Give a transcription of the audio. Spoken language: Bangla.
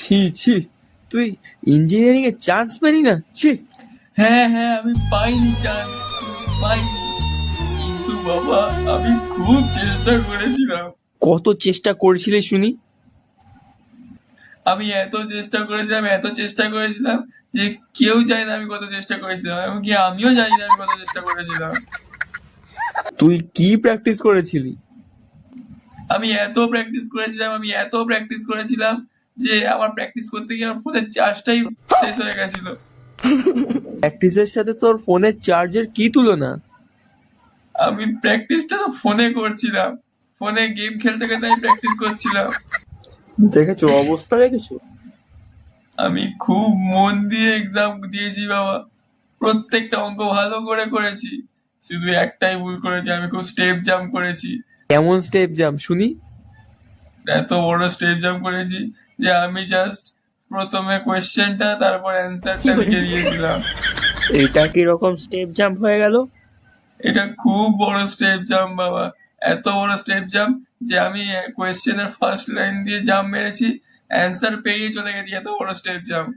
ছি ছি, তুই ইঞ্জিনিয়ারিং এ চান্স পেলি না? ছি। হ্যাঁ হ্যাঁ, আমি পাইনি চান্স, আমি পাইনি, কিন্তু বাবা আমি খুব চেষ্টা করেছিলাম। কত চেষ্টা করেছিলি শুনি? আমি এত চেষ্টা করেছিলাম যে কেউ জানে না আমি কত চেষ্টা করেছিলাম, এমনকি আমিও জানি না আমি কত চেষ্টা করেছিলাম। তুই কি প্র্যাকটিস করেছিলি? আমি এত প্র্যাকটিস করেছিলাম যে আমার প্র্যাকটিস করতে গিয়ে আমার ফোনের চার্জটাই শেষ হয়ে গেছিল। প্র্যাকটিসের সাথে তোর ফোনের চার্জের কি তুলনা? আমি প্র্যাকটিসটা তো ফোনে করছিলাম, ফোনে গেম খেলতে খেলতে আমি প্র্যাকটিস করছিলাম। দেখেছো অবস্থা, দেখেছো? আমি খুব মন দিয়ে এক্সাম দিয়েছি বাবা, প্রত্যেকটা অঙ্ক ভালো করে করেছি, শুধু একটাই ভুল করেছি, আমি খুব স্টেপ জাম্প করেছি। কেমন স্টেপ জাম্প শুনি? এত বড় স্টেপ জাম্প করেছি যে আমি জাস্ট প্রথমে কোয়েশ্চেনটা তারপর অ্যান্সারটা লিখে দিয়েছিলাম। এটা কি রকম স্টেপ জাম্প হয়ে গেল? এটা খুব বড় স্টেপ জাম্প বাবা, এত বড় স্টেপ জাম্প যে আমি কোয়েশ্চেনের ফার্স্ট লাইন দিয়ে জাম্প মেরেছি, অ্যান্সার পেরিয়ে চলে গেছি, এত বড় স্টেপ জাম্প।